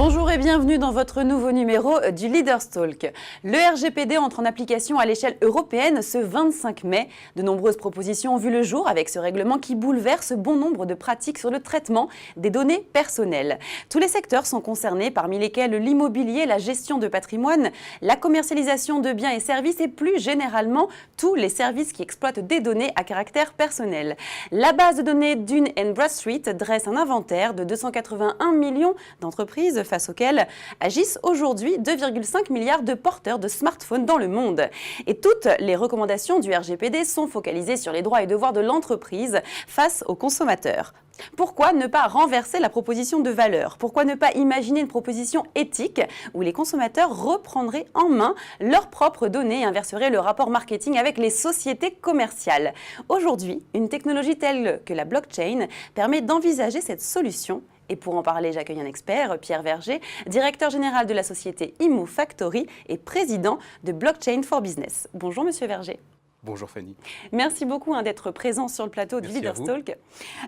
Bonjour et bienvenue dans votre nouveau numéro du Leaders Talk. Le RGPD entre en application à l'échelle européenne ce 25 mai. De nombreuses propositions ont vu le jour avec ce règlement qui bouleverse bon nombre de pratiques sur le traitement des données personnelles. Tous les secteurs sont concernés, parmi lesquels l'immobilier, la gestion de patrimoine, la commercialisation de biens et services et plus généralement tous les services qui exploitent des données à caractère personnel. La base de données Dun & Bradstreet dresse un inventaire de 281 millions d'entreprises face auxquelles agissent aujourd'hui 2,5 milliards de porteurs de smartphones dans le monde. Et toutes les recommandations du RGPD sont focalisées sur les droits et devoirs de l'entreprise face aux consommateurs. Pourquoi ne pas renverser la proposition de valeur? Pourquoi ne pas imaginer une proposition éthique où les consommateurs reprendraient en main leurs propres données et inverseraient le rapport marketing avec les sociétés commerciales? Aujourd'hui, une technologie telle que la blockchain permet d'envisager cette solution. Et pour en parler, j'accueille un expert, Pierre Verger, directeur général de la société ImmoFactory et président de Blockchain for Business. Bonjour Monsieur Verger. Bonjour Fanny. Merci beaucoup d'être présent sur le plateau du Merci Leaders Talk.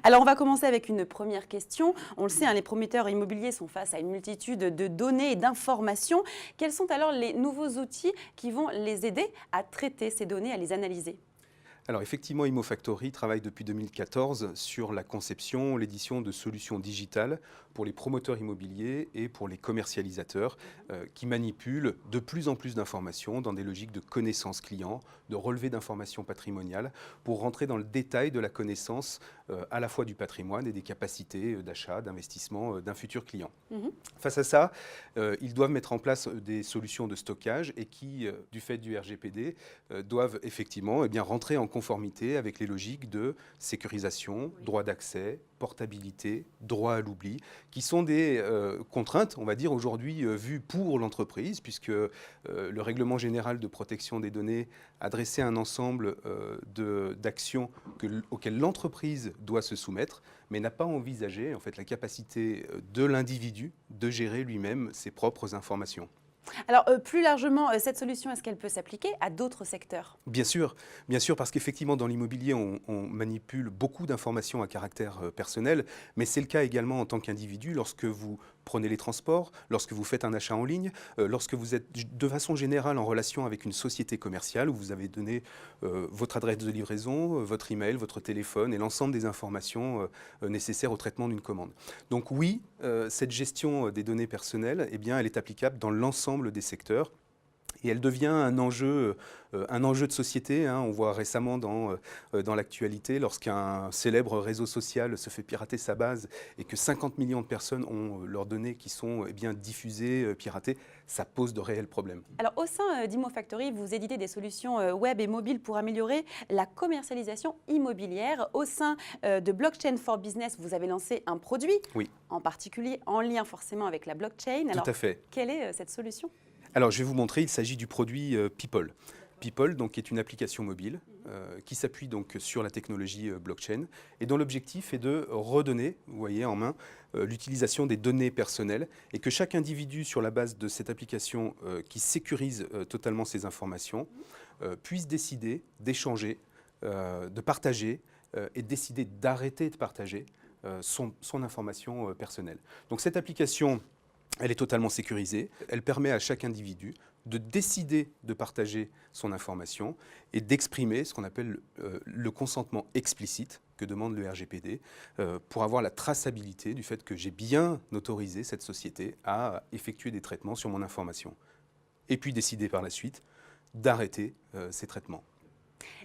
Alors on va commencer avec une première question. On le sait, les promoteurs immobiliers sont face à une multitude de données et d'informations. Quels sont alors les nouveaux outils qui vont les aider à traiter ces données, à les analyser ? Alors effectivement, ImmoFactory travaille depuis 2014 sur la conception, l'édition de solutions digitales pour les promoteurs immobiliers et pour les commercialisateurs qui manipulent de plus en plus d'informations dans des logiques de connaissance client, de relevé d'informations patrimoniales pour rentrer dans le détail de la connaissance à la fois du patrimoine et des capacités d'achat, d'investissement d'un futur client. Face à ça, ils doivent mettre en place des solutions de stockage et qui, du fait du RGPD, doivent effectivement rentrer en conformité avec les logiques de sécurisation, droit d'accès, portabilité, droit à l'oubli, qui sont des contraintes, on va dire, aujourd'hui vues pour l'entreprise, puisque le règlement général de protection des données adressait un ensemble d'actions auxquelles l'entreprise doit se soumettre, mais n'a pas envisagé en fait, la capacité de l'individu de gérer lui-même ses propres informations. Alors, plus largement, cette solution, est-ce qu'elle peut s'appliquer à d'autres secteurs ? Bien sûr, parce qu'effectivement, dans l'immobilier, on manipule beaucoup d'informations à caractère personnel, mais c'est le cas également en tant qu'individu lorsque vous prenez les transports, lorsque vous faites un achat en ligne, lorsque vous êtes de façon générale en relation avec une société commerciale où vous avez donné votre adresse de livraison, votre email, votre téléphone et l'ensemble des informations nécessaires au traitement d'une commande. Donc oui, cette gestion des données personnelles, elle est applicable dans l'ensemble des secteurs. Et elle devient un enjeu de société. On voit récemment dans l'actualité, lorsqu'un célèbre réseau social se fait pirater sa base et que 50 millions de personnes ont leurs données qui sont diffusées, piratées, ça pose de réels problèmes. Alors au sein d'ImmoFactory, vous éditez des solutions web et mobiles pour améliorer la commercialisation immobilière. Au sein de Blockchain for Business, vous avez lancé un produit, en particulier en lien forcément avec la blockchain. Alors, tout à fait. Quelle est cette solution ? Alors, je vais vous montrer, il s'agit du produit People. People, donc, est une application mobile qui s'appuie donc sur la technologie blockchain et dont l'objectif est de redonner, vous voyez en main, l'utilisation des données personnelles et que chaque individu, sur la base de cette application qui sécurise totalement ces informations, puisse décider d'échanger, de partager et décider d'arrêter de partager son information personnelle. Donc, cette application, elle est totalement sécurisée. Elle permet à chaque individu de décider de partager son information et d'exprimer ce qu'on appelle le consentement explicite que demande le RGPD pour avoir la traçabilité du fait que j'ai bien autorisé cette société à effectuer des traitements sur mon information. Et puis décider par la suite d'arrêter ces traitements.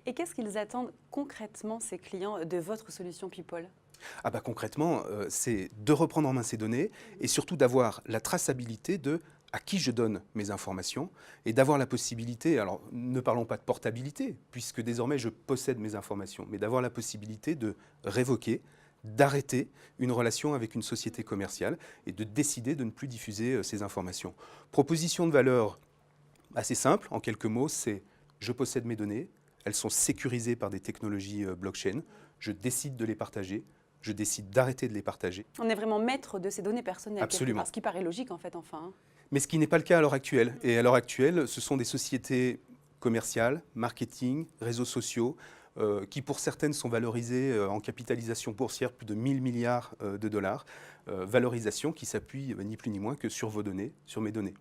Et qu'est-ce qu'ils attendent concrètement, ces clients, de votre solution People ? Concrètement, c'est de reprendre en main ces données et surtout d'avoir la traçabilité de à qui je donne mes informations et d'avoir la possibilité, alors ne parlons pas de portabilité, puisque désormais je possède mes informations, mais d'avoir la possibilité de révoquer, d'arrêter une relation avec une société commerciale et de décider de ne plus diffuser ces informations. Proposition de valeur assez simple, en quelques mots, c'est je possède mes données, elles sont sécurisées par des technologies blockchain, je décide de les partager, je décide d'arrêter de les partager. On est vraiment maître de ces données personnelles. Absolument. Ce qui paraît logique en fait, enfin. Mais ce qui n'est pas le cas à l'heure actuelle. Et à l'heure actuelle, ce sont des sociétés commerciales, marketing, réseaux sociaux, qui pour certaines sont valorisées en capitalisation boursière plus de 1000 milliards de dollars, valorisation qui s'appuie ni plus ni moins que sur vos données, sur mes données.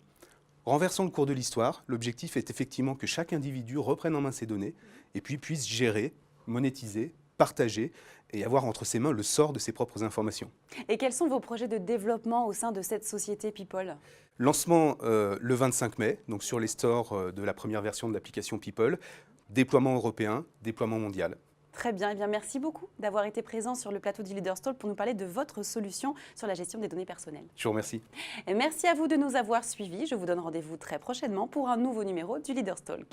Renversant le cours de l'histoire, l'objectif est effectivement que chaque individu reprenne en main ses données et puis puisse gérer, monétiser, partager et avoir entre ses mains le sort de ses propres informations. Et quels sont vos projets de développement au sein de cette société People ? Lancement le 25 mai, donc sur les stores de la première version de l'application People, déploiement européen, déploiement mondial. Très bien, eh bien merci beaucoup d'avoir été présent sur le plateau du Leaders Talk pour nous parler de votre solution sur la gestion des données personnelles. Je vous remercie. Et merci à vous de nous avoir suivis. Je vous donne rendez-vous très prochainement pour un nouveau numéro du Leaders Talk.